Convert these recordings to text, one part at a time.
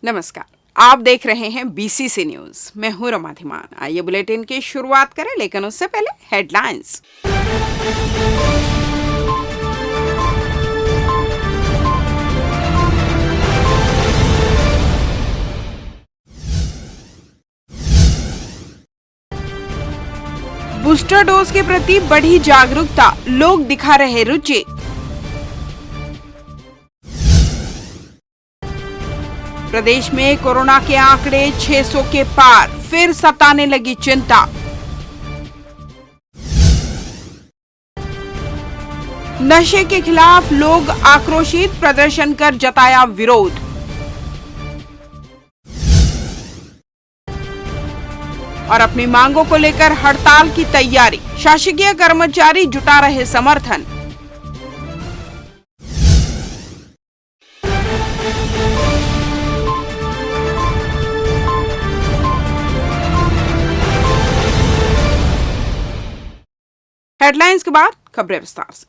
नमस्कार, आप देख रहे हैं बीसीसी न्यूज। मैं हूं रमा धीमान। आइए बुलेटिन की शुरुआत करें, लेकिन उससे पहले हेडलाइंस। बूस्टर डोज के प्रति बढ़ी जागरूकता, लोग दिखा रहे रुचि। प्रदेश में कोरोना के आंकड़े 600 के पार, फिर सताने लगी चिंता। नशे के खिलाफ लोग आक्रोशित, प्रदर्शन कर जताया विरोध। और अपनी मांगों को लेकर हड़ताल की तैयारी, शासकीय कर्मचारी जुटा रहे समर्थन। हेडलाइंस के बाद खबरें विस्तार से।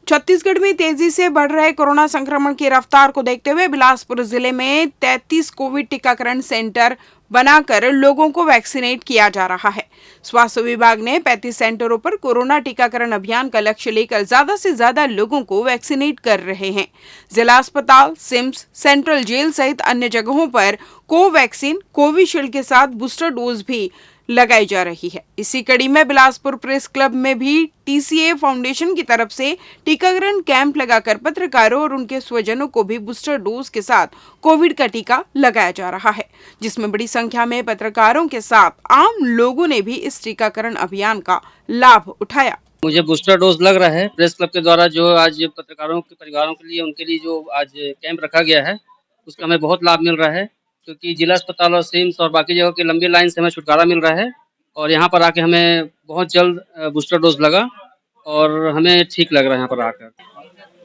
छत्तीसगढ़ में तेजी से बढ़ रहे कोरोना संक्रमण की रफ्तार को देखते हुए बिलासपुर जिले में 33 कोविड टीकाकरण सेंटर बनाकर लोगों को वैक्सीनेट किया जा रहा है। स्वास्थ्य विभाग ने 35 सेंटरों पर कोरोना टीकाकरण अभियान का लक्ष्य लेकर ज्यादा से ज्यादा लोगों को वैक्सीनेट कर रहे हैं। जिला अस्पताल, सिम्स, सेंट्रल जेल सहित अन्य जगहों पर कोवैक्सीन, कोविशील्ड के साथ बूस्टर डोज भी लगाई जा रही है। इसी कड़ी में बिलासपुर प्रेस क्लब में भी टीसीए फाउंडेशन की तरफ से टीकाकरण कैंप लगाकर पत्रकारों और उनके स्वजनों को भी बूस्टर डोज के साथ कोविड का टीका लगाया जा रहा है, जिसमें बड़ी संख्या में पत्रकारों के साथ आम लोगों ने भी इस टीकाकरण अभियान का लाभ उठाया। मुझे बूस्टर डोज लग रहा है। प्रेस क्लब के द्वारा जो आज पत्रकारों के परिवारों के लिए, उनके लिए जो आज कैंप रखा गया है, उसका हमें बहुत लाभ मिल रहा है, क्योंकि जिला अस्पताल और सिम्स और बाकी जगह की लंबी लाइन से हमें छुटकारा मिल रहा है। और यहाँ पर आके हमें बहुत जल्द बूस्टर डोज लगा और हमें ठीक लग रहा है यहाँ पर आकर।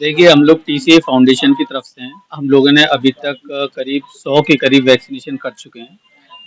देखिए, हम लोग टीसीए फाउंडेशन की तरफ से हैं। हम लोगों ने अभी तक करीब 100 के करीब वैक्सीनेशन कर चुके हैं,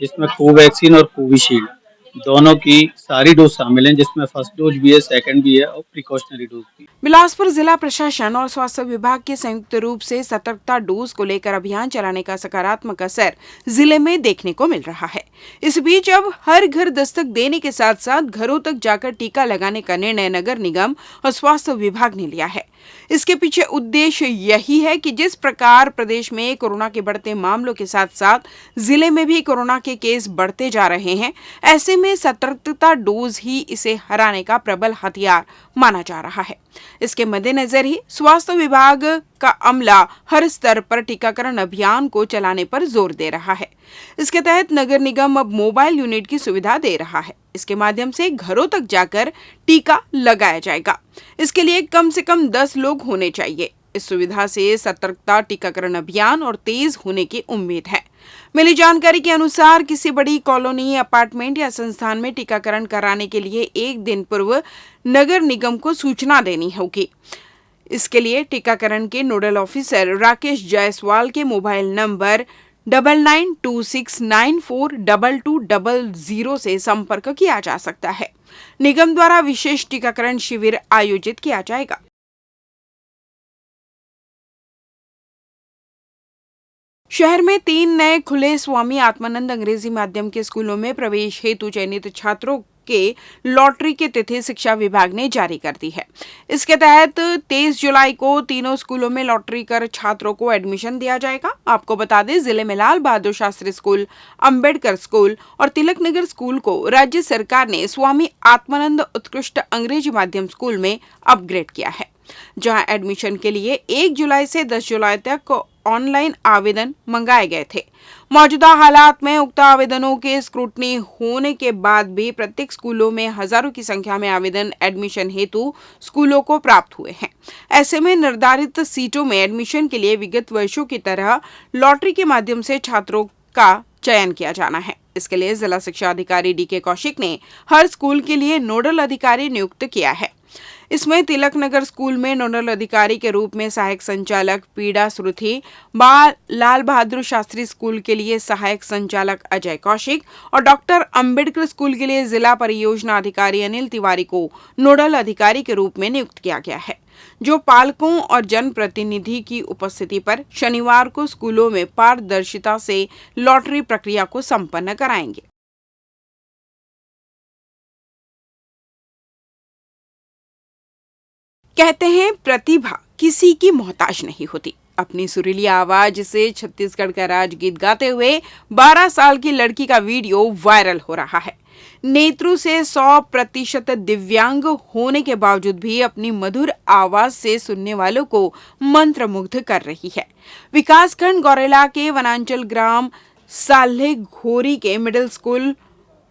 जिसमें कोवैक्सीन और कोविशील्ड दोनों की सारी डोज शामिल हैं, जिसमें फर्स्ट डोज भी है, सेकंड भी है और प्रिकॉशनरी डोज भी। बिलासपुर जिला प्रशासन और स्वास्थ्य विभाग के संयुक्त रूप से सतर्कता डोज को लेकर अभियान चलाने का सकारात्मक असर जिले में देखने को मिल रहा है। इस बीच अब हर घर दस्तक देने के साथ साथ घरों तक जाकर टीका लगाने का निर्णय नगर निगम और स्वास्थ्य विभाग ने लिया है। इसके पीछे उद्देश्य यही है कि जिस प्रकार प्रदेश में कोरोना के बढ़ते मामलों के साथ साथ जिले में भी कोरोना के केस बढ़ते जा रहे हैं, ऐसे में सतर्कता डोज ही इसे हराने का प्रबल हथियार माना जा रहा है। इसके मद्देनजर ही स्वास्थ्य विभाग का अमला हर स्तर पर टीकाकरण अभियान को चलाने पर जोर दे रहा है। इसके तहत नगर निगम अब मोबाइल यूनिट की सुविधा दे रहा है। इसके माध्यम से घरों तक जाकर टीका लगाया जाएगा। इसके लिए कम से कम 10 लोग होने चाहिए। इस सुविधा से सतर्कता टीकाकरण अभियान और तेज होने की उम्मीद है। मिली जानकारी के अनुसार किसी बड़ी कॉलोनी, अपार्टमेंट या संस्थान में टीकाकरण कराने के लिए एक दिन पूर्व नगर निगम को सूचना देनी होगी। इसके लिए टीकाकरण के नोडल ऑफिसर राकेश जायसवाल के मोबाइल नंबर 9926942200 से संपर्क किया जा सकता है। निगम द्वारा विशेष टीकाकरण शिविर आयोजित किया जाएगा। शहर में 3 नए खुले स्वामी आत्मानंद अंग्रेजी माध्यम के स्कूलों में प्रवेश हेतु चयनित छात्रों के लॉटरी की तिथि शिक्षा विभाग ने जारी कर दी है। इसके तहत 23 जुलाई को तीनों स्कूलों में लॉटरी कर छात्रों को एडमिशन दिया जाएगा। आपको बता दें, जिले में लाल बहादुर शास्त्री स्कूल, अंबेडकर स्कूल और तिलक नगर स्कूल को राज्य सरकार ने स्वामी आत्मानंद उत्कृष्ट अंग्रेजी माध्यम स्कूल में अपग्रेड किया है, जहां एडमिशन के लिए 1 जुलाई से 10 जुलाई तक ऑनलाइन आवेदन मंगाए गए थे। मौजूदा हालात में उक्त आवेदनों के स्क्रूटनी होने के बाद भी प्रत्येक स्कूलों में हजारों की संख्या में आवेदन एडमिशन हेतु स्कूलों को प्राप्त हुए हैं। ऐसे में निर्धारित सीटों में एडमिशन के लिए विगत वर्षों की तरह लॉटरी के माध्यम से छात्रों का चयन किया जाना है। इसके लिए जिला शिक्षा अधिकारी डीके कौशिक ने हर स्कूल के लिए नोडल अधिकारी नियुक्त किया है। इसमें तिलक नगर स्कूल में नोडल अधिकारी के रूप में सहायक संचालक पीड़ा सुरुथी, लाल बहादुर शास्त्री स्कूल के लिए सहायक संचालक अजय कौशिक और डॉक्टर अंबेडकर स्कूल के लिए जिला परियोजना अधिकारी अनिल तिवारी को नोडल अधिकारी के रूप में नियुक्त किया गया है, जो पालकों और जनप्रतिनिधि की उपस्थिति पर शनिवार को स्कूलों में पारदर्शिता से लॉटरी प्रक्रिया को संपन्न कराएंगे। कहते हैं प्रतिभा किसी की मोहताज नहीं होती। अपनी सुरीली आवाज से छत्तीसगढ़ का राजगीत गाते हुए 12 साल की लड़की का वीडियो वायरल हो रहा है। नेत्रों से 100% दिव्यांग होने के बावजूद भी अपनी मधुर आवाज से सुनने वालों को मंत्रमुग्ध कर रही है। विकासखंड गौरेला के वनांचल ग्राम साल्हे घोरी के मिडिल स्कूल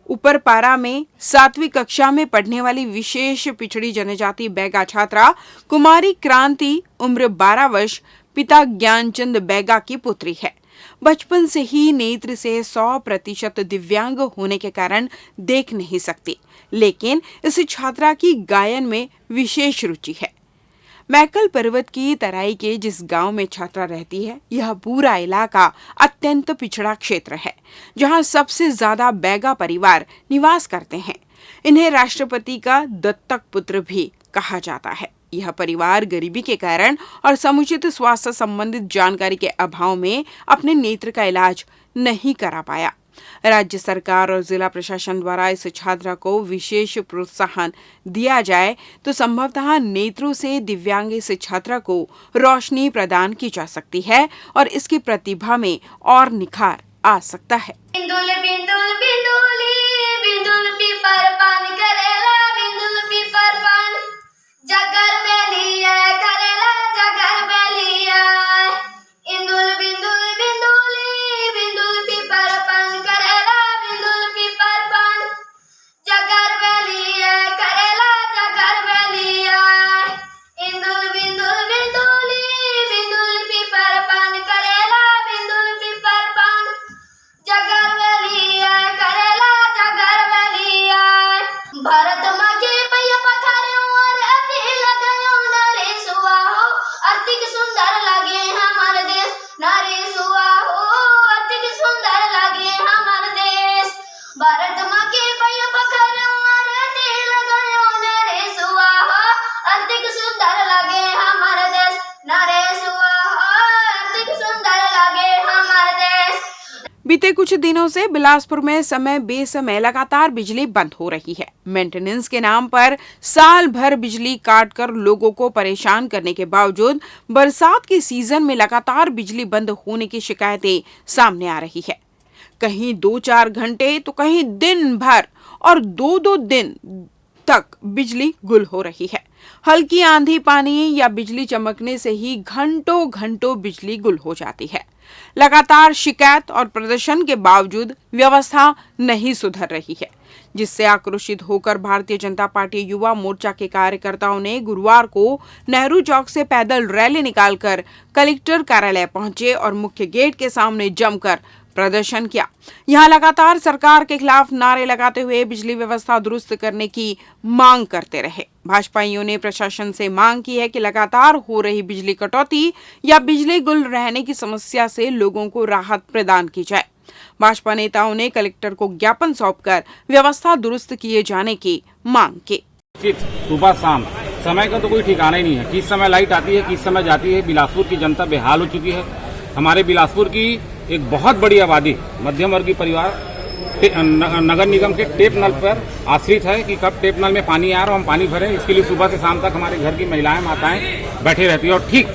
ऊपरपारा में 7वीं कक्षा में पढ़ने वाली विशेष पिछड़ी जनजाति बैगा छात्रा कुमारी क्रांति उम्र 12 वर्ष पिता ज्ञानचंद बैगा की पुत्री है। बचपन से ही नेत्र से 100% दिव्यांग होने के कारण देख नहीं सकती, लेकिन इस छात्रा की गायन में विशेष रुचि है। मैकल पर्वत की तराई के जिस गांव में छात्रा रहती है, यह पूरा इलाका अत्यंत पिछड़ा क्षेत्र है, जहां सबसे ज्यादा बैगा परिवार निवास करते हैं। इन्हें राष्ट्रपति का दत्तक पुत्र भी कहा जाता है। यह परिवार गरीबी के कारण और समुचित स्वास्थ्य संबंधित जानकारी के अभाव में अपने नेत्र का इलाज नहीं करा पाया। राज्य सरकार और जिला प्रशासन द्वारा इस छात्रा को विशेष प्रोत्साहन दिया जाए तो संभवतः नेत्रों से दिव्यांग इस छात्रा को रोशनी प्रदान की जा सकती है और इसकी प्रतिभा में और निखार आ सकता है। बिंदुल बिंदुल बिंदुली बिंदुल पीपर पान करेला बिंदुल पीपर पान जगर बेलिया करेला जगर बेलिया इंदुल बिंदुल बिंदुली बिंदुल पीपर पान करेला बिंदुल पीपर पान जगर बेलिया करेला जगर बेलिया इंदुल बिंदुल बिंदुली बिंदुल पीपर पान करेला बिंदुल पीपर पान जगर बेलिया करेला जगर बेलिया भारत माँ के पैया पखारे और अति लगायो नारी सुआ हो आर्थिक सुंदर लगे हमारे देश नारी सुआ हो आर्थिक सुंदर लगे हमारे देश भारत माँ के पैया पखारे और अति लगायो नारी सुआ हो आर्थिक सुंदर लगे हमारे देश नारी सुआ हो आर्थिक सुंदर लगे हमारे देश। बीते कुछ दिनों से बिलासपुर में समय बेसमय लगातार बिजली बंद हो रही है। मेंटेनेंस के नाम पर साल भर बिजली काटकर लोगों को परेशान करने के बावजूद बरसात के सीजन में लगातार बिजली बंद होने की शिकायतें सामने आ रही है। कहीं 2-4 घंटे तो कहीं दिन भर और 2-2 दिन तक बिजली गुल हो रही है। हल्की आंधी पानी या बिजली चमकने से ही घंटों घंटों बिजली गुल हो जाती है। लगातार शिकायत और प्रदर्शन के बावजूद व्यवस्था नहीं सुधर रही है, जिससे आक्रोशित होकर भारतीय जनता पार्टी युवा मोर्चा के कार्यकर्ताओं ने गुरुवार को नेहरू चौक से पैदल रैली निकालकर कलेक्टर कार्यालय पहुंचे और मुख्य गेट के सामने जमकर प्रदर्शन किया। यहां लगातार सरकार के खिलाफ नारे लगाते हुए बिजली व्यवस्था दुरुस्त करने की मांग करते रहे। भाजपाइयों ने प्रशासन से मांग की है कि लगातार हो रही बिजली कटौती या बिजली गुल रहने की समस्या से लोगों को राहत प्रदान की जाए। भाजपा नेताओं ने कलेक्टर को ज्ञापन सौंपकर व्यवस्था दुरुस्त किए जाने की मांग की। सुबह शाम समय का तो कोई ठिकाना ही नहीं है, किस समय लाइट आती है किस समय जाती है। बिलासपुर की जनता बेहाल हो चुकी है। हमारे बिलासपुर की एक बहुत बड़ी आबादी मध्यम वर्गीय परिवार नगर निगम के टेप नल पर आश्रित है कि कब टेप नल में पानी आ रहा हम पानी भरें। इसके लिए सुबह से शाम तक हमारे घर की महिलाएं माताएं बैठे रहती है और ठीक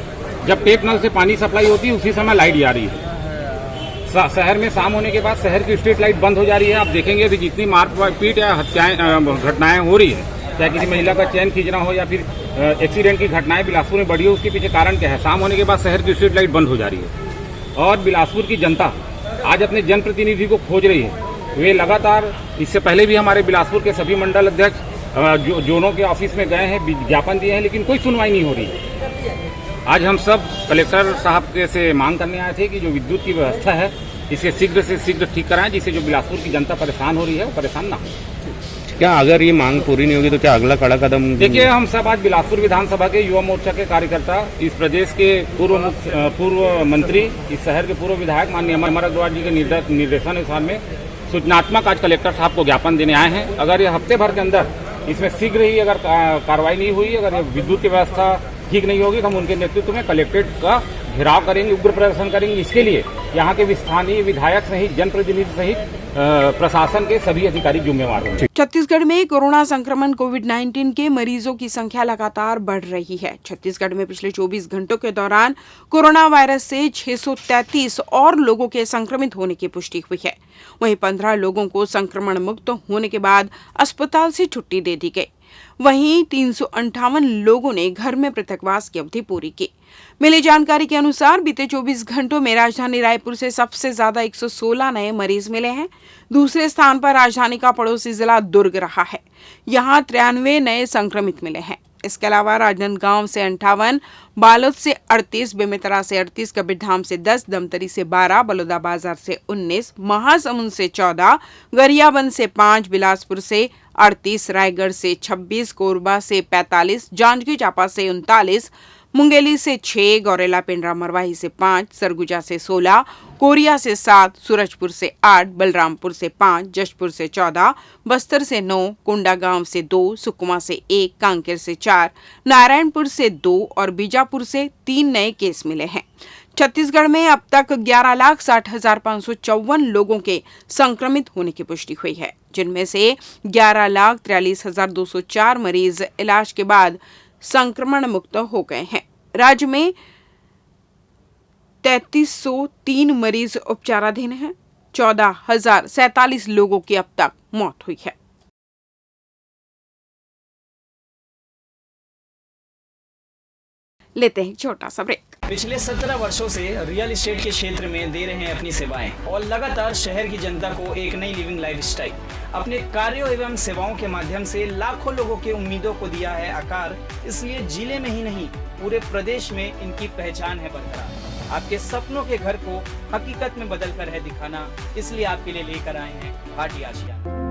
जब टेप नल से पानी सप्लाई होती है उसी समय लाइट जा रही है। शहर में शाम होने के बाद शहर की स्ट्रीट लाइट बंद हो जा रही है। आप देखेंगे कि जितनी मारपीट या हत्याएं घटनाएं हो रही है, चाहे किसी महिला का चैन खींचना हो या फिर एक्सीडेंट की घटनाएं बिलासपुर में बढ़ी हो, उसके पीछे कारण क्या है? शाम होने के बाद शहर की स्ट्रीट लाइट बंद हो जा रही है और बिलासपुर की जनता आज अपने जनप्रतिनिधि को खोज रही है। वे लगातार इससे पहले भी हमारे बिलासपुर के सभी मंडल अध्यक्ष जोनों के ऑफिस में गए हैं, ज्ञापन दिए हैं, लेकिन कोई सुनवाई नहीं हो रही है। आज हम सब कलेक्टर साहब से मांग करने आए थे कि जो विद्युत की व्यवस्था है इसे शीघ्र से शीघ्र ठीक कराएं, जिससे जो बिलासपुर की जनता परेशान हो रही है वो परेशान ना हो। क्या अगर ये मांग पूरी नहीं होगी तो क्या अगला कड़ा कदम? देखिए, हम सब आज बिलासपुर विधानसभा के युवा मोर्चा के कार्यकर्ता, इस प्रदेश के पूर्व मंत्री, इस शहर के पूर्व विधायक माननीय अमर अग्रवाल जी के निर्देशानुसार में सूचनात्मक आज कलेक्टर साहब को ज्ञापन देने आए हैं। अगर ये हफ्ते भर के अंदर इसमें शीघ्र ही अगर कार्रवाई नहीं हुई, अगर ये विद्युत की व्यवस्था ठीक नहीं होगी तो हम उनके नेतृत्व में कलेक्ट्रेट का घेराव करेंगे, उग्र प्रदर्शन करेंगे। इसके लिए यहाँ के स्थानीय विधायक सहित जनप्रतिनिधि सहित प्रशासन के सभी अधिकारी जिम्मेवार होंगे। छत्तीसगढ़ में कोरोना संक्रमण कोविड-19 के मरीजों की संख्या लगातार बढ़ रही है। छत्तीसगढ़ में पिछले 24 घंटों के दौरान कोरोना वायरस से 633 और लोगों के संक्रमित होने की पुष्टि हुई है। वहीं 15 लोगों को संक्रमण मुक्त होने के बाद अस्पताल से छुट्टी दे दी गई। वहीं 358 लोगों ने घर में पृथकवास की अवधि पूरी की। मिली जानकारी के अनुसार बीते 24 घंटों में राजधानी रायपुर से सबसे ज्यादा 116 नए मरीज मिले हैं। दूसरे स्थान पर राजधानी का पड़ोसी जिला दुर्ग रहा है। यहां 93 नए संक्रमित मिले हैं। इसके अलावा राजनांदगांव से 58, बालोद से 38, बेमेतरा से 38, कबीरधाम से 10, धमतरी से 12, बलौदाबाजार से 19, महासमुंद से 14, गरियाबंद से 5, बिलासपुर से 38, रायगढ़ से 26, कोरबा से 45, जांजगीर चांपा से 39, मुंगेली से 6, गौरेला पेंड्रा मरवाही से 5, सरगुजा से 16, कोरिया से 7, सूरजपुर से 8, बलरामपुर से 5, जशपुर से 14, बस्तर से 9, कोंडागांव से 2, सुकमा से 1, कांकेर से 4, नारायणपुर से 2 और बीजापुर से 3 नए केस मिले हैं। छत्तीसगढ़ में अब तक 11,60,554 लोगों के संक्रमित होने की पुष्टि हुई है, जिनमें से 11,43,204 मरीज इलाज के बाद संक्रमण मुक्त हो गए हैं। राज्य में 3,303 मरीज उपचाराधीन हैं। 14,047 लोगों की अब तक मौत हुई है। लेते हैं एक छोटा सा ब्रेक। पिछले 17 वर्षों से रियल एस्टेट के क्षेत्र में दे रहे हैं अपनी सेवाएं और लगातार शहर की जनता को एक नई लिविंग लाइफस्टाइल। अपने कार्यों एवं सेवाओं के माध्यम से लाखों लोगों की उम्मीदों को दिया है आकार। इसलिए जिले में ही नहीं पूरे प्रदेश में इनकी पहचान है बरकरार। आपके सपनों के घर को हकीकत में बदल कर है दिखाना, इसलिए आपके लिए लेकर आए हैं भाटी आशिया।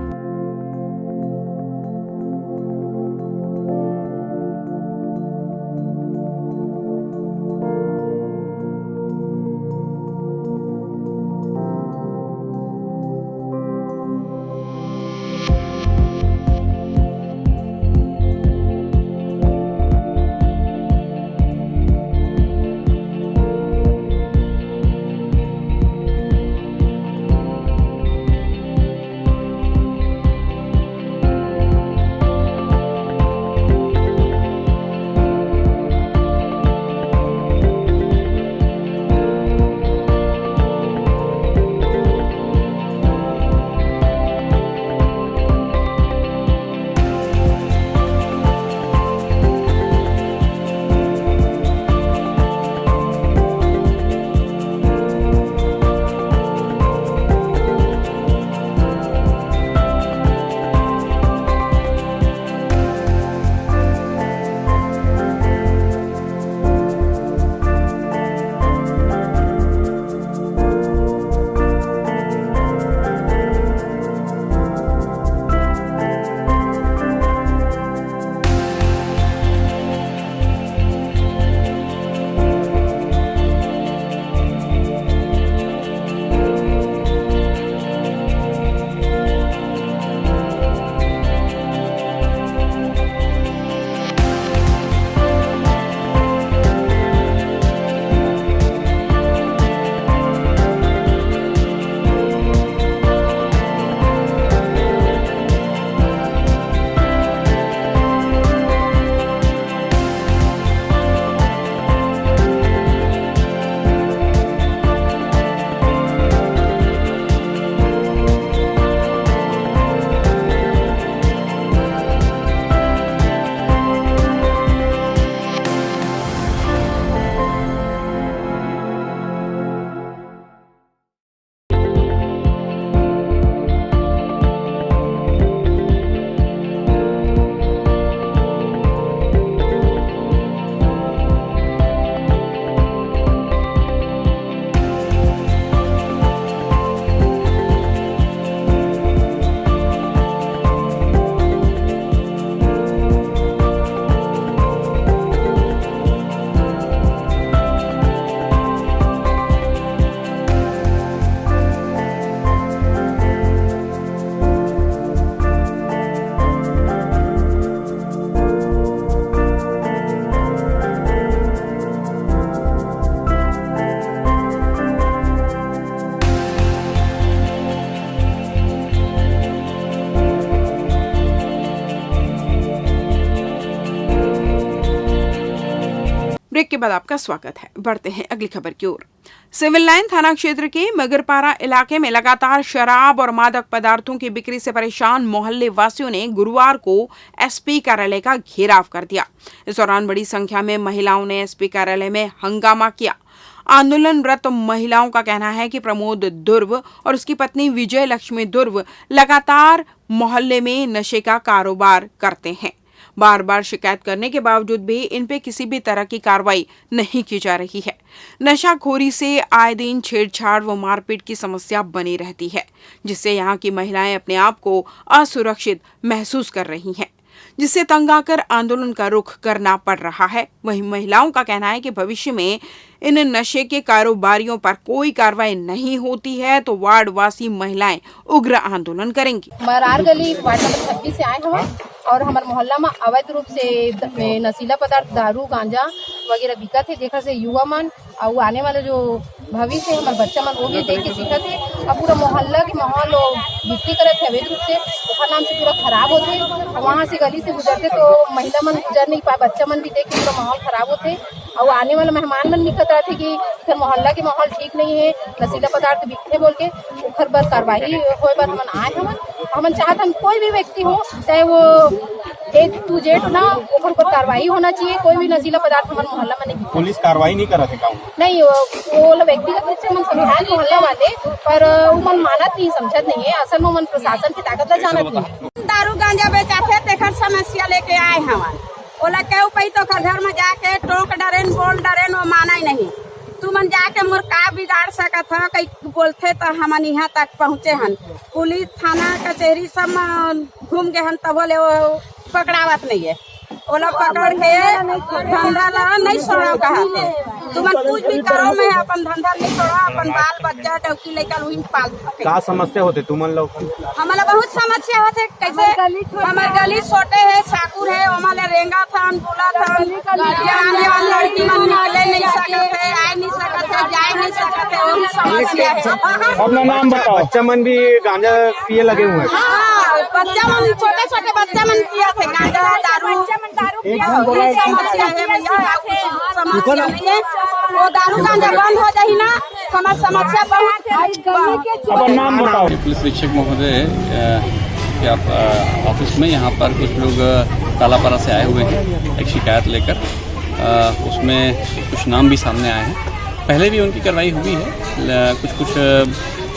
बाद आपका स्वागत है। बढ़ते हैं अगली खबर की ओर। सिविल लाइन थाना क्षेत्र के मगरपारा इलाके में लगातार शराब और मादक पदार्थों की बिक्री से परेशान मोहल्ले वासियों ने गुरुवार को एसपी कार्यालय का घेराव कर दिया। इस दौरान बड़ी संख्या में महिलाओं ने एसपी कार्यालय में हंगामा किया। आंदोलनरत महिलाओं का कहना है कि प्रमोद दुर्व और उसकी पत्नी विजय लक्ष्मी दुर्व लगातार मोहल्ले में नशे का कारोबार करते हैं। बार बार शिकायत करने के बावजूद भी इन पे किसी भी तरह की कार्रवाई नहीं की जा रही है। नशाखोरी से आए दिन छेड़छाड़ व मारपीट की समस्या बनी रहती है, जिससे यहाँ की महिलाएं अपने आप को असुरक्षित महसूस कर रही हैं, जिससे तंग आकर आंदोलन का रुख करना पड़ रहा है। वहीं महिलाओं का कहना है कि भविष्य में इन नशे के कारोबारियों पर कोई कार्रवाई नहीं होती है तो वार्ड वासी महिलाएं उग्र आंदोलन करेंगी। मरार गली वार्ड नंबर 26 से आए हम और हमारे मोहल्ला में अवैध रूप से नशीला पदार्थ दारू गांजा वगैरह बिकत है। देखा से युवा मन और आने वाला जो भविष्य है हमारे बच्चा मन वो भी देख के सीखत है। अब पूरा मोहल्ला के माहौल बिक्री करते थे अवैध रूप से, उसका नाम से पूरा खराब होते। वहाँ से गली से गुजरते तो महिला मन गुजर नहीं पाए, बच्चा मन भी देख के पूरा माहौल खराब होते और आने वाला मेहमान मन निकल रहे थे कि फिर मोहल्ला के माहौल ठीक नहीं है, नशीला पदार्थ बिकते बोल के उखर पर कार्रवाई होए पर हमन आए हमन चाहत हम कोई भी व्यक्ति हो चाहे वो A-Z ना ऊपर पर कार्रवाई होना चाहिए। कोई भी नशीला पदार्थ हमारे मोहल्ला में नहीं। पुलिस कार्रवाई नहीं कर रहे थे नहीं, वो व्यक्तिगत रूप से मन समझाए मोहल्ला वाले पर वो मन मानत नहीं, समझत नहीं है। असल में मन प्रशासन की ताकत ला जानत नहीं। दारू गांजा बेचाते तेखर समस्या लेके आए हमारे ओला केहू पई तो घर में जाके टोक डरेन बोल डरेन वो माना ही नहीं। तू मन जाके मोर का बिगाड़ सकत है, कई बोलते तो हमन यहाँ तक पहुँचे हन। पुलिस थाना कचहरी सब घूम गए हन तब बोले वो पकड़ावत नहीं है। ओला पकड़ के धंधा ला नहीं छोड़ो कहते तुम कुछ भी करो मैं अपन धंधा नहीं छोड़ो, अपन बाल बच्चा टौकी लेकर वही पाल सके। क्या समस्या होते तुम लोग? हमारा बहुत समस्या होते। कैसे हमारे गली छोटे है, साकुर है, हमारे रेंगा था, बोला था आने वाली लड़की मन निकले नहीं सकते, आ नहीं सकते, जा नहीं सकते, वही समस्या है। अपना नाम बताओ। बच्चा मन भी गांजा पिए लगे हुए हैं। बच्चा मन छोटे छोटे बच्चा मन किया थे गांजा दारू समस्या है भैया, समस्या नहीं है। वो दारू गांजा बंद हो जाए ना हमारी समस्या बहुत। नाम बताओ। पुलिस अधीक्षक महोदय के ऑफिस में यहाँ पर कुछ लोग कालापारा से आए हुए हैं एक शिकायत लेकर। उसमें कुछ नाम भी सामने आए हैं। पहले भी उनकी कार्रवाई हुई है, कुछ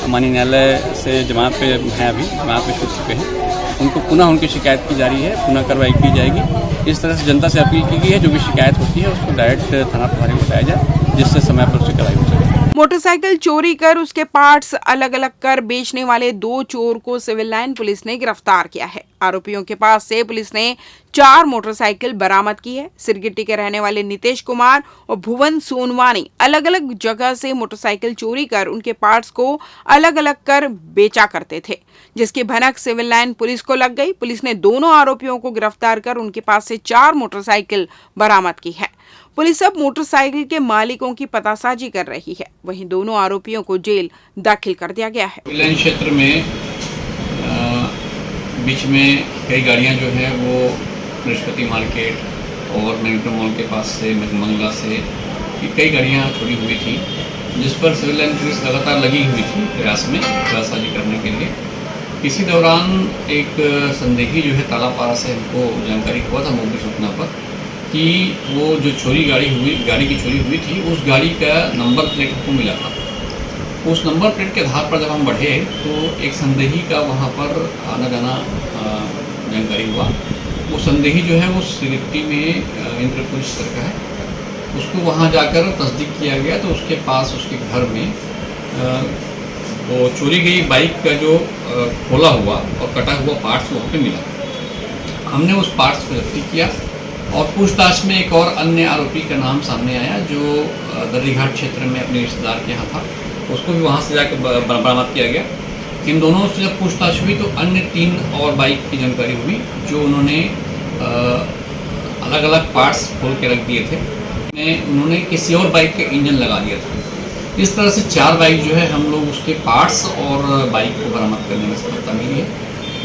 माननीय न्यायालय से जमानत पे हैं, अभी जमानत पे छूट चुके हैं। उनको पुनः उनकी शिकायत की जा रही है, पुनः कार्रवाई की जाएगी। इस तरह से जनता से अपील की गई है जो भी शिकायत होती है उसको डायरेक्ट थाना प्रभारी को बताया जाए, जिससे समय पर उसकी कार्रवाई हो सके। मोटरसाइकिल चोरी कर उसके पार्ट्स अलग अलग कर बेचने वाले 2 चोर को सिविल लाइन पुलिस ने गिरफ्तार किया है। आरोपियों के पास से पुलिस ने 4 मोटरसाइकिल बरामद की है। सिरगिट्टी के रहने वाले नितेश कुमार और भुवन सोनवानी अलग अलग जगह से मोटरसाइकिल चोरी कर उनके पार्ट्स को अलग अलग कर बेचा करते थे, जिसकी भनक सिविल लाइन पुलिस को लग गई। पुलिस ने दोनों आरोपियों को गिरफ्तार कर उनके पास से 4 मोटरसाइकिल बरामद की है। पुलिस अब मोटरसाइकिल के मालिकों की पतासाजी कर रही है। वहीं दोनों आरोपियों को जेल दाखिल कर दिया गया है। सिविल लाइन क्षेत्र में बीच में कई गाड़ियां जो है वो बृहस्पति मार्केट और मैग्नेटो मॉल के पास से मंगला से कई गाड़ियां चोरी हुई थी, जिस पर सिविल लाइन पुलिस लगातार लगी हुई थी प्रयास में पतासाजी करने के लिए। इसी दौरान एक संदेही जो है तालापारा से हमको जानकारी हुआ था मौके सूचना पर कि वो जो गाड़ी की चोरी हुई थी उस गाड़ी का नंबर प्लेट हमको मिला था। उस नंबर प्लेट के आधार पर जब हम बढ़े तो एक संदेही का वहाँ पर आना जाना जानकारी हुआ। वो संदेही जो है वो सिरगिट्टी में इंद्रपुर स्तर का है। उसको वहाँ जाकर तस्दीक किया गया तो उसके पास उसके घर में वो चोरी गई बाइक का जो खोला हुआ और कटा हुआ पार्ट्स वहाँ पे मिला। हमने उस पार्ट्स को जब्ती किया और पूछताछ में एक और अन्य आरोपी का नाम सामने आया जो दर्रीघाट क्षेत्र में अपने रिश्तेदार के यहाँ था, उसको भी वहाँ से जाकर बरामद किया गया। इन दोनों से जब पूछताछ हुई तो अन्य 3 और बाइक की जानकारी हुई जो उन्होंने अलग अलग पार्ट्स खोल के रख दिए थे। उन्होंने किसी और बाइक का इंजन लगा दिया था। इस तरह से 4 बाइक जो है हम लोग उसके पार्ट्स और बाइक को बरामद करने में सफलता मिली है।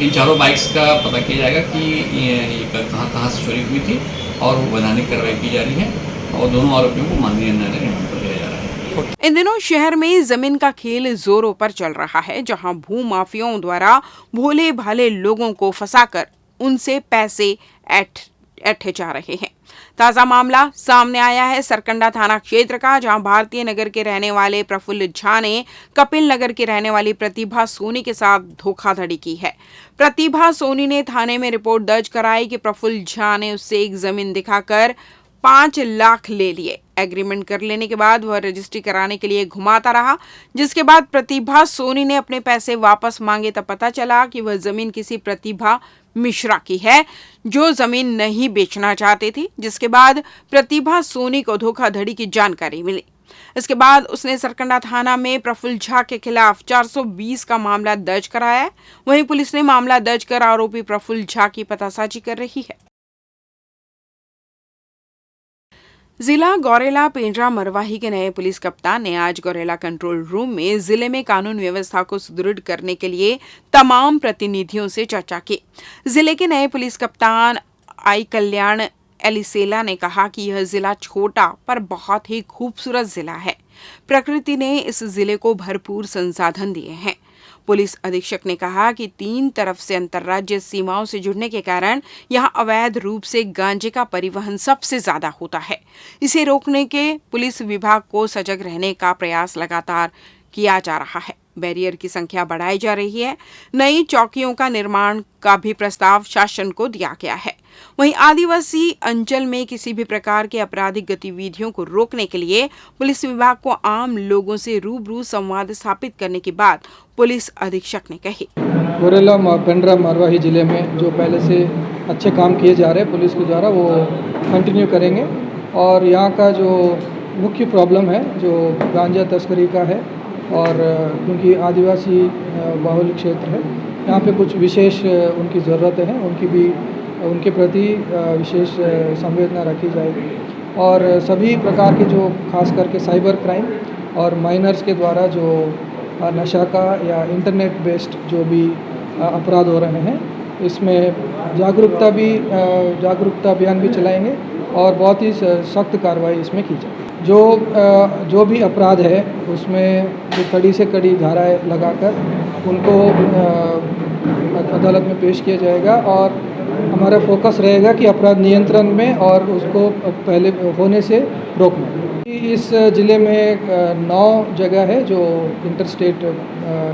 इन चारों बाइक्स का पता किया जाएगा कि ये कहाँ से चोरी हुई थी और वो वैधानिक कार्रवाई की जा रही है। और दोनों आरोपियों को माननीय न्यायालय रिमांड पर लिया जा रहा है। इन दिनों शहर में जमीन का खेल जोरों पर चल रहा है, जहां भू माफियाओं द्वारा भोले भाले लोगों को फंसाकर उनसे पैसे ऐंठे जा रहे हैं। ताजा मामला सामने आया है सरकंडा थाना क्षेत्र का, जहां भारतीय नगर के रहने वाले प्रफुल्ल झा ने कपिल नगर की रहने वाली प्रतिभा सोनी के साथ धोखाधड़ी की है। प्रतिभा सोनी ने थाने में रिपोर्ट दर्ज कराई कि प्रफुल्ल झा ने उससे एक जमीन दिखाकर 5 लाख ले लिए। एग्रीमेंट कर लेने के बाद वह रजिस्ट्री कराने के लिए घुमाता रहा, जिसके बाद प्रतिभा सोनी ने अपने पैसे वापस मांगे तब पता चला कि वह जमीन किसी प्रतिभा मिश्रा की है, जो जमीन नहीं बेचना चाहते थे। जिसके बाद प्रतिभा सोनी को धोखाधड़ी की जानकारी मिली। इसके बाद उसने सरकंडा थाना में प्रफुल्ल झा के खिलाफ 420 का मामला दर्ज कराया है। वहीं पुलिस ने मामला दर्ज कर आरोपी प्रफुल्ल झा की पतासाजी कर रही है। जिला गौरेला पेंड्रा मरवाही के नए पुलिस कप्तान ने आज गौरेला कंट्रोल रूम में जिले में कानून व्यवस्था को सुदृढ़ करने के लिए तमाम प्रतिनिधियों से चर्चा की। जिले के नए पुलिस कप्तान आई कल्याण एलिसेला ने कहा कि यह जिला छोटा पर बहुत ही खूबसूरत जिला है। प्रकृति ने इस जिले को भरपूर संसाधन दिए हैं। पुलिस अधीक्षक ने कहा कि 3 तरफ से अंतर्राज्यीय सीमाओं से जुड़ने के कारण यहां अवैध रूप से गांजे का परिवहन सबसे ज्यादा होता है। इसे रोकने के पुलिस विभाग को सजग रहने का प्रयास लगातार किया जा रहा है। बैरियर की संख्या बढ़ाई जा रही है। नई चौकियों का निर्माण का भी प्रस्ताव शासन को दिया गया है। वहीं आदिवासी अंचल में किसी भी प्रकार के आपराधिक गतिविधियों को रोकने के लिए पुलिस विभाग को आम लोगों से रूबरू संवाद स्थापित करने की बात पुलिस अधीक्षक ने कही। गौरेला पेंड्रा मरवाही जिले में जो पहले से अच्छे काम किए जा रहे हैं पुलिस के द्वारा, वो कंटिन्यू करेंगे। और यहाँ का जो मुख्य प्रॉब्लम है जो गांजा तस्करी का है, और क्योंकि आदिवासी बाहुल्य क्षेत्र है, यहाँ पे कुछ विशेष उनकी ज़रूरतें हैं, उनके प्रति विशेष संवेदना रखी जाएगी। और सभी प्रकार के जो खास करके साइबर क्राइम और माइनर्स के द्वारा जो नशा का या इंटरनेट बेस्ड जो भी अपराध हो रहे हैं, इसमें जागरूकता अभियान भी चलाएंगे और बहुत ही सख्त कार्रवाई इसमें की जाए। जो भी अपराध है उसमें जो कड़ी से कड़ी धाराएं लगाकर उनको अदालत में पेश किया जाएगा। और हमारा फोकस रहेगा कि अपराध नियंत्रण में और उसको पहले होने से रोकना। इस ज़िले में 9 जगह है जो इंटरस्टेट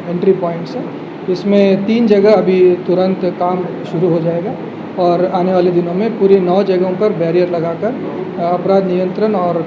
एंट्री पॉइंट्स है। इसमें 3 जगह अभी तुरंत काम शुरू हो जाएगा और आने वाले दिनों में पूरी 9 जगहों पर बैरियर लगाकर अपराध नियंत्रण और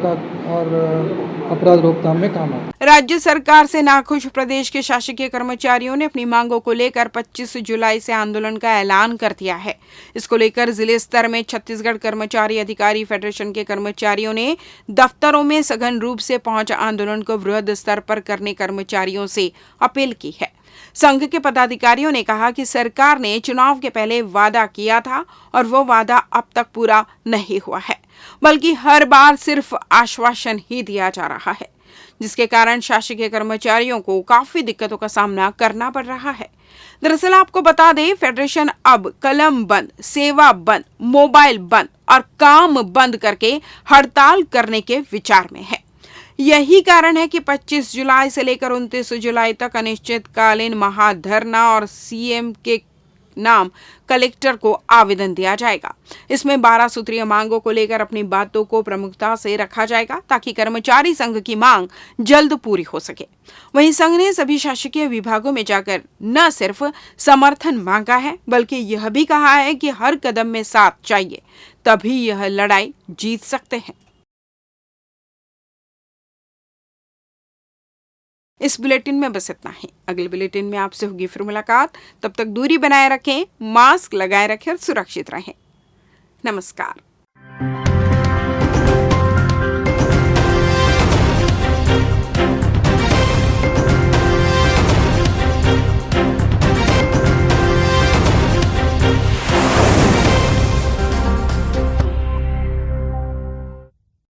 अपराध रोकथाम में काम आए। राज्य सरकार से नाखुश प्रदेश के शासकीय कर्मचारियों ने अपनी मांगों को लेकर 25 जुलाई से आंदोलन का ऐलान कर दिया है। इसको लेकर जिले स्तर में छत्तीसगढ़ कर्मचारी अधिकारी फेडरेशन के कर्मचारियों ने दफ्तरों में सघन रूप से पहुंच आंदोलन को वृहद स्तर पर करने कर्मचारियों से अपील की है। संघ के पदाधिकारियों ने कहा कि सरकार ने चुनाव के पहले वादा किया था और वो वादा अब तक पूरा नहीं हुआ है, बल्कि हर बार सिर्फ आश्वासन ही दिया जा रहा है, जिसके कारण शासकीय कर्मचारियों को काफी दिक्कतों का सामना करना पड़ रहा है। दरअसल आपको बता दें, फेडरेशन अब कलम बंद, सेवा बंद, मोबाइल बंद और काम बंद करके हड़ताल करने के विचार में है। यही कारण है कि 25 जुलाई से लेकर 29 जुलाई तक अनिश्चितकालीन महाधरना और सीएम के नाम कलेक्टर को आवेदन दिया जाएगा। इसमें 12 सूत्रीय मांगों को लेकर अपनी बातों को प्रमुखता से रखा जाएगा ताकि कर्मचारी संघ की मांग जल्द पूरी हो सके। वहीं संघ ने सभी शासकीय विभागों में जाकर न सिर्फ समर्थन मांगा है, बल्कि यह भी कहा है कि हर कदम में साथ चाहिए, तभी यह लड़ाई जीत सकते हैं। इस बुलेटिन में बस इतना ही। अगले बुलेटिन में आपसे होगी फिर मुलाकात। तब तक दूरी बनाए रखें, मास्क लगाए रखें और सुरक्षित रहें। नमस्कार।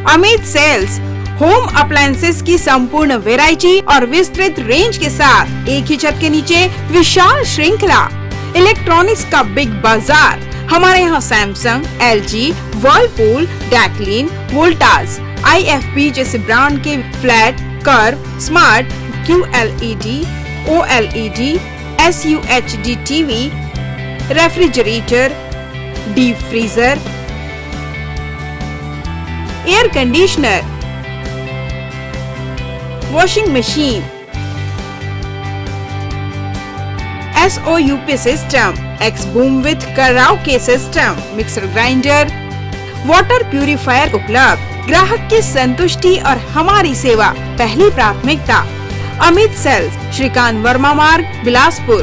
अमित सेल्स होम अप्लायंसेस की संपूर्ण वैरायटी और विस्तृत रेंज के साथ एक ही छत के नीचे विशाल श्रृंखला। इलेक्ट्रॉनिक्स का बिग बाजार। हमारे यहाँ सैमसंग, एलजी, वर्लपूल, डैक्लिन, वोल्टास, IFB जैसे ब्रांड के flat, curve, smart, QLED, OLED, SUHD TV, refrigerator, deep freezer, air conditioner, washing machine, SOUP system, X boom with karaoke system, mixer grinder, water purifier उपलब्ध। ग्राहक की संतुष्टि और हमारी सेवा पहली प्राथमिकता। अमित सेल्स, श्रीकांत वर्मा मार्ग, बिलासपुर।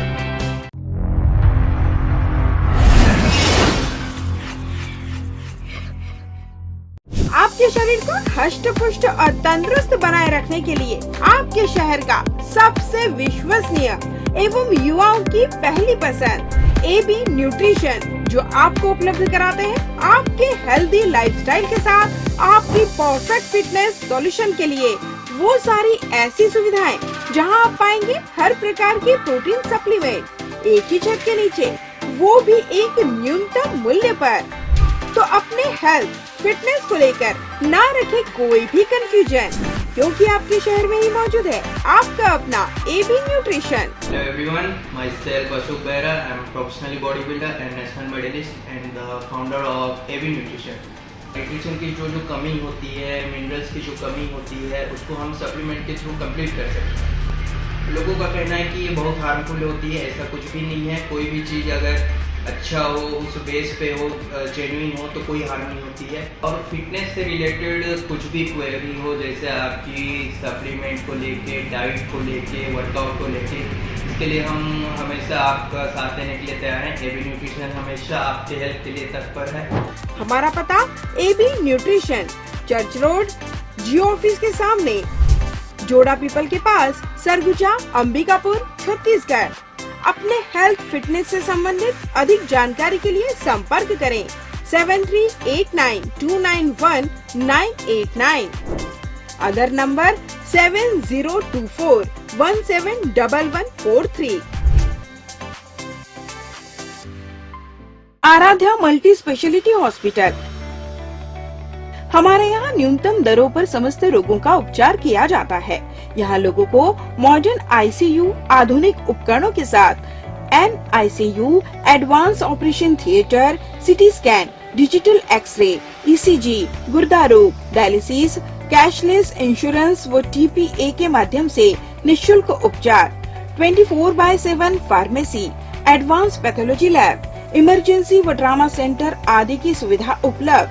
आपके शरीर को हष्ट पुष्ट और तंदुरुस्त बनाए रखने के लिए आपके शहर का सबसे विश्वसनीय एवं युवाओं की पहली पसंद AB न्यूट्रिशन, जो आपको उपलब्ध कराते हैं आपके हेल्दी लाइफस्टाइल के साथ आपकी परफेक्ट फिटनेस सॉल्यूशन के लिए वो सारी ऐसी सुविधाएं जहां आप पाएंगे हर प्रकार की प्रोटीन सप्लीमेंट एक ही छत के नीचे, वो भी एक न्यूनतम मूल्य पर। तो अपने हेल्थ फिटनेस को लेकर ना रखे कोई भी कंफ्यूजन, क्योंकि आपके शहर में ही मौजूद है आपका अपना AB nutrition. Hello everyone, myself Ashok Behra. I am a professionally bodybuilder and national medalist and the founder of AB Nutrition. Nutrition की जो कमी होती है, मिनरल्स की जो कमी होती है, उसको हम सप्लीमेंट के थ्रू कंप्लीट कर सकते हैं। लोगों का कहना है कि ये बहुत हार्मफुल होती है, ऐसा कुछ भी नहीं है। कोई भी चीज़ अगर अच्छा हो, उस बेस पे हो, जेन्युइन हो, तो कोई हार्म नहीं होती है। और फिटनेस से रिलेटेड कुछ भी क्वेरी हो, जैसे आपकी सप्लीमेंट को लेके, डाइट को लेके, वर्कआउट को लेके, इसके लिए हम हमेशा आपका साथ देने के लिए तैयार हैं। AB न्यूट्रिशन हमेशा आपके हेल्थ के लिए तत्पर है। हमारा पता AB न्यूट्रिशन, चर्च रोड, जियो ऑफिस के सामने, जोड़ा पीपल के पास, सरगुजा, अंबिकापुर, छत्तीसगढ़। अपने हेल्थ फिटनेस से संबंधित अधिक जानकारी के लिए संपर्क करें 7389291989। Other number 7024171143। Aaradhya multi speciality hospital. हमारे यहाँ न्यूनतम दरों पर समस्त रोगों का उपचार किया जाता है। यहाँ लोगों को मॉडर्न ICU, आधुनिक उपकरणों के साथ NICU, advance operation theatre, CT scan, digital x ray, ECG, गुर्दा रोग, डायलिसिस, कैशलेस इंश्योरेंस व TPA के माध्यम से निःशुल्क उपचार, 24/7 pharmacy, advance pathology lab, emergency व ट्रॉमा सेंटर आदि की सुविधा उपलब्ध।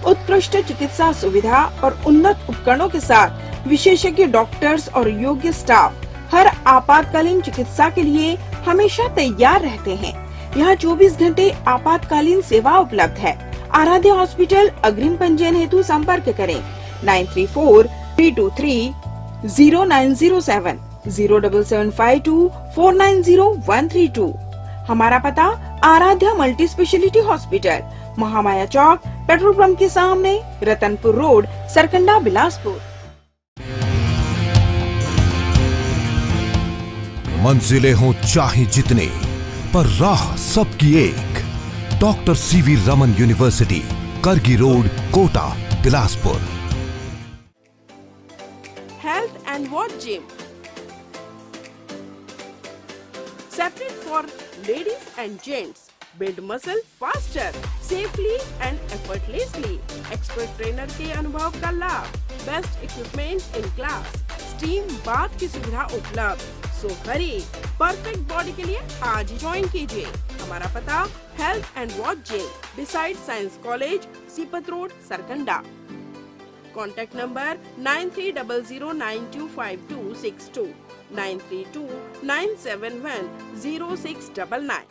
उत्कृष्ट चिकित्सा सुविधा और उन्नत उपकरणों के साथ विशेषज्ञ डॉक्टर्स और योग्य स्टाफ हर आपातकालीन चिकित्सा के लिए हमेशा तैयार रहते हैं। यहाँ 24 घंटे आपातकालीन सेवा उपलब्ध है। आराध्या हॉस्पिटल। अग्रिम पंजीयन हेतु संपर्क करें 9343230907 07752490132। हमारा पता Aradhya multi speciality hospital, Mahamaya Chowk, petrol pump के सामने, रतनपुर रोड, सरकंडा, बिलासपुर। मंजिलें हों चाहे जितने, पर राह सबकी एक। Doctor CV Raman university, Kargi road, Kota, Bilaspur. Health and watch gym, separate for ladies and gents. Build muscle faster, safely and effortlessly. Expert trainer के अनुभव का लाभ, best equipment in class, steam bath की सुविधा उपलब्ध। सो हरी, परफेक्ट बॉडी के लिए आज ही ज्वाइन कीजिए। हमारा पता health and watch gym, beside science college, Sipat road, Sarkanda. Contact number 9300925262 9329710699।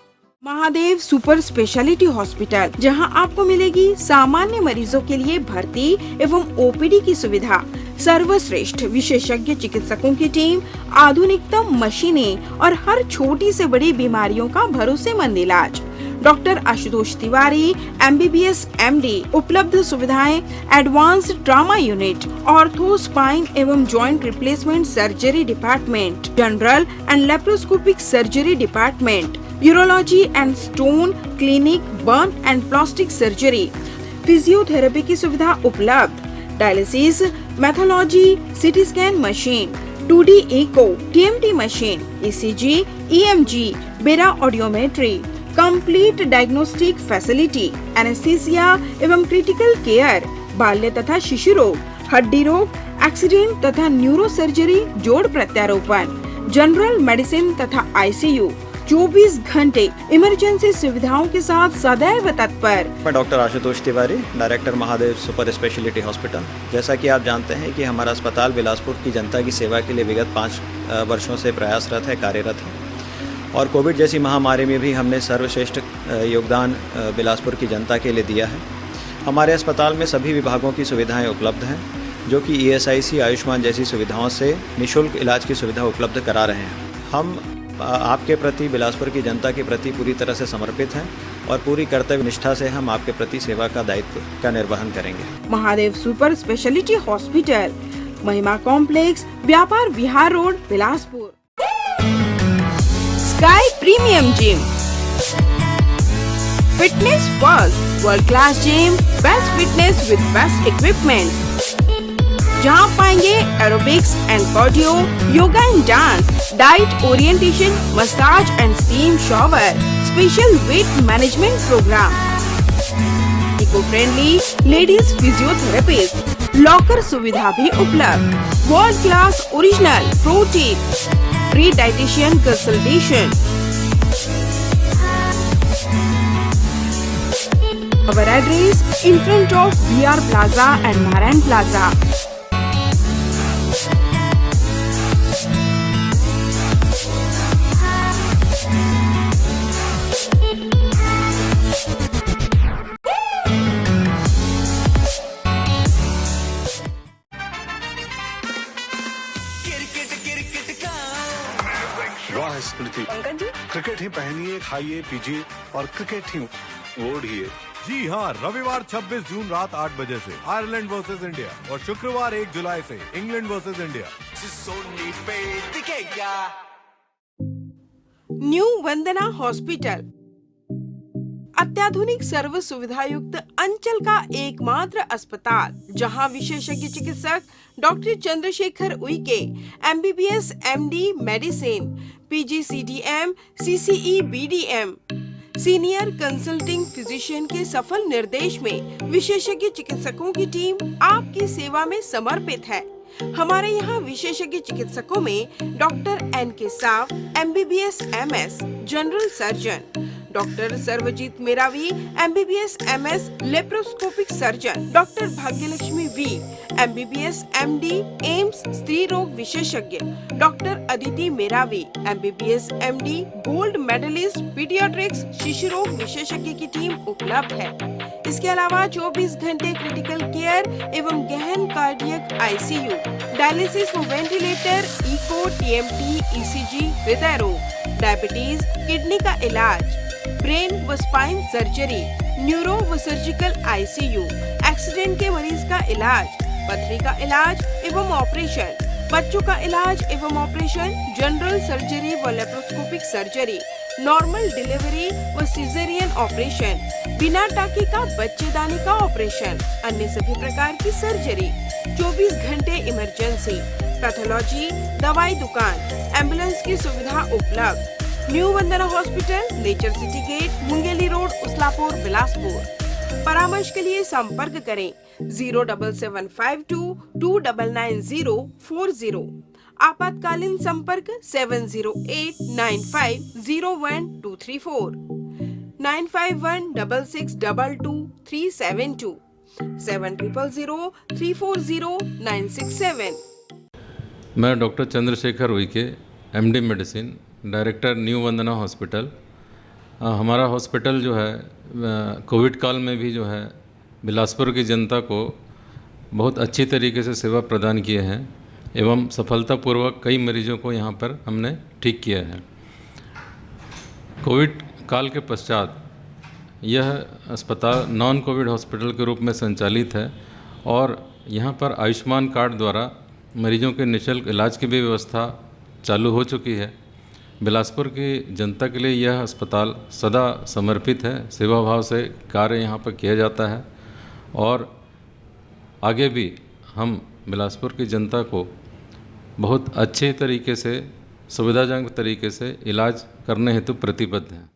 Mahadev super specialty hospital, जहां आपको मिलेगी सामान्य मरीजों के लिए भर्ती एवं OPD की सुविधा, सर्वश्रेष्ठ विशेषज्ञ चिकित्सकों की टीम, आधुनिकतम मशीनें और हर छोटी से बड़ी बीमारियों का भरोसेमंद इलाज। Doctor Ashutosh Tiwari, MBBS MD। उपलब्ध सुविधाएं: advanced trauma unit, ortho, spine एवं joint replacement surgery department, general and laparoscopic surgery department, urology and stone clinic, burn and plastic surgery, physiotherapy की सुविधा उपलब्ध। डायलिसिस, मैथोलॉजी, CT scan machine, 2D echo, TMT machine, ECG, EMG, BERA audiometry, complete diagnostic facility, anaesthesia एवं critical care, बाल्य तथा शिशु रोग, हड्डी रोग, एक्सीडेंट तथा न्यूरो सर्जरी, जोड़ प्रत्यारोपण, जनरल मेडिसिन तथा ICU, 24 घंटे इमरजेंसी सुविधाओं के साथ सदैव तत्पर। मैं doctor Ashutosh Tiwari, director Mahadev super specialty hospital. जैसा कि आप जानते हैं कि हमारा अस्पताल बिलासपुर की जनता की सेवा के लिए विगत 5 वर्षों से प्रयासरत है, कार्यरत है और कोविड जैसी महामारी में भी हमने सर्वश्रेष्ठ योगदान बिलासपुर की जनता के लिए दिया है। हमारे अस्पताल में सभी विभागों की सुविधाएँ उपलब्ध हैं, जो कि ESIC, आयुष्मान जैसी सुविधाओं से निःशुल्क इलाज की सुविधा उपलब्ध करा रहे हैं। हम आपके प्रति, बिलासपुर की जनता के प्रति पूरी तरह से समर्पित हैं और पूरी कर्तव्य निष्ठा से हम आपके प्रति सेवा का दायित्व का निर्वहन करेंगे। Mahadev super specialty hospital, Mahima complex, Vyapar Vihar road, Bilaspur. Sky premium gym, fitness first, world class gym, best fitness with best equipment, जहां पाएंगे aerobics and cardio, yoga and dance, diet orientation, massage and steam shower, special weight management programme, eco friendly ladies physiotherapist, locker सुविधा भी उपलब्ध, world class original protein, free dietitian consultation. Our address in front of VR Plaza and Narayan Plaza. वाह स्मृति, cricket ही पहनिए, खाइए, पीजिए और cricket ही ओढ़िए। जी हाँ, रविवार 26 जून रात 8 बजे से आयरलैंड वर्सेस इंडिया और शुक्रवार 1 जुलाई से England versus India. New Vandana hospital, अत्याधुनिक सर्व सुविधा युक्त अंचल का एकमात्र अस्पताल, जहां विशेषज्ञ चिकित्सक doctor Chandrashekhar Uikey, MBBS MD medicine, PGCDM, CCE BDM, senior consulting physician के सफल निर्देश में विशेषज्ञ चिकित्सकों की टीम आपकी सेवा में समर्पित है। हमारे यहाँ विशेषज्ञ चिकित्सकों में doctor NK Sao, MBBS MS, general surgeon, doctor Sarvjeet Meravi, MBBS MS, laparoscopic surgeon, doctor Bhagyalakshmi V, MBBS MD, AIIMS स्त्री रोग विशेषज्ञ, doctor Aditi Meravi, MBBS MD, gold medallist, paediatrics, शिशु रोग विशेषज्ञ की टीम उपलब्ध है। इसके अलावा 24 घंटे क्रिटिकल केयर एवं गहन कार्डियक ICU, डायलिसिस व वेंटिलेटर, इको, TMT, ECG, हृदय रोग, डायबिटीज, किडनी का इलाज, ब्रेन व स्पाइन सर्जरी, न्यूरो व सर्जिकल ICU, एक्सीडेंट के मरीज का इलाज, पथरी का इलाज एवं ऑपरेशन, बच्चों का इलाज एवं ऑपरेशन, जनरल सर्जरी व लेप्रोस्कोपिक सर्जरी, नॉर्मल डिलीवरी व सिजेरियन ऑपरेशन, बिना टाँकी का बच्चेदानी का ऑपरेशन, अन्य सभी प्रकार की सर्जरी, 24 घंटे इमरजेंसी, पैथोलॉजी, दवाई दुकान, एम्बुलेंस की सुविधा उपलब्ध। New Vandana hospital, nature city gate, Mungeli road, Uslapur, Bilaspur. परामर्श के लिए संपर्क करें 07752 29904 आपातकालीन संपर्क 7089501234 9516622372 7003409667। मैं doctor Chandrashekhar Uike, MD medicine, director new Vandana hospital. हमारा हॉस्पिटल जो है कोविड काल में भी जो है बिलासपुर की जनता को बहुत अच्छी तरीके से सेवा प्रदान किए हैं एवं सफलतापूर्वक कई मरीजों को यहाँ पर हमने ठीक किया है। कोविड काल के पश्चात यह अस्पताल नॉन कोविड हॉस्पिटल के रूप में संचालित है और यहाँ पर आयुष्मान कार्ड द्वारा मरीजों के निःशुल्क इलाज की भी व्यवस्था चालू हो चुकी है। बिलासपुर की जनता के लिए यह अस्पताल सदा समर्पित है, सेवा भाव से कार्य यहाँ पर किया जाता है और आगे भी हम बिलासपुर की जनता को बहुत अच्छे तरीके से, सुविधाजनक तरीके से इलाज करने हेतु प्रतिबद्ध हैं।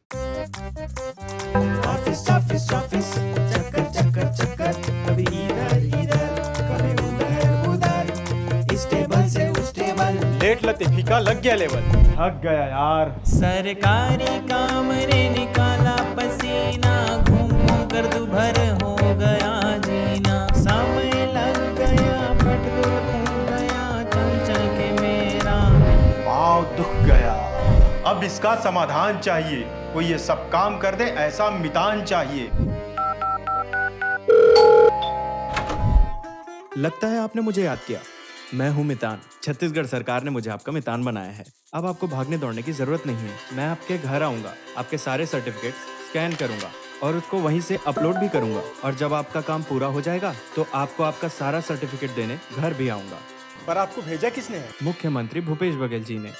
ऑफिस ऑफिस ऑफिस चक्कर चक्कर चक्कर, कभी इधर इधर कभी उधर उधर, इस टेबल से उस टेबल, लेट लतीफी का लग गया लेवल, थक गया यार। सरकारी काम रे निकाला पसीना, घूम घूम कर दुभर हो गया जीना, समय लग गया पेट्रोल फूक गया, चल चल के मेरा पाँव दुख गया। अब इसका समाधान चाहिए, कोई ये सब काम कर दे, ऐसा मितान चाहिए। लगता है आपने मुझे याद किया। मैं हूं मितान। छत्तीसगढ़ सरकार ने मुझे आपका मितान बनाया है। अब आपको भागने दौड़ने की जरूरत नहीं है। मैं आपके घर आऊंगा, आपके सारे सर्टिफिकेट स्कैन करूंगा और उसको वहीं से अपलोड भी करूंगा, और जब आपका काम पूरा हो जाएगा तो आपको आपका सारा सर्टिफिकेट देने घर भी आऊंगा। पर आपको भेजा किसने है? मुख्यमंत्री भूपेश बघेल जी ने।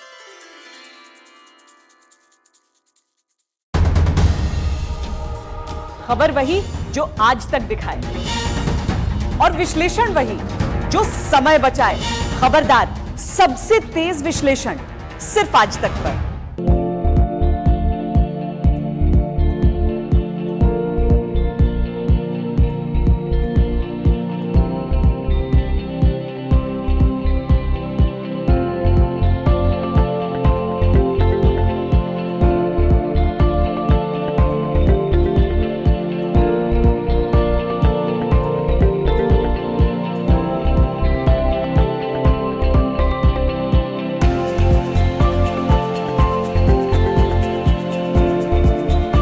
खबर वही जो आज तक दिखाए और विश्लेषण वही जो समय बचाए। खबरदार, सबसे तेज विश्लेषण सिर्फ आज तक पर।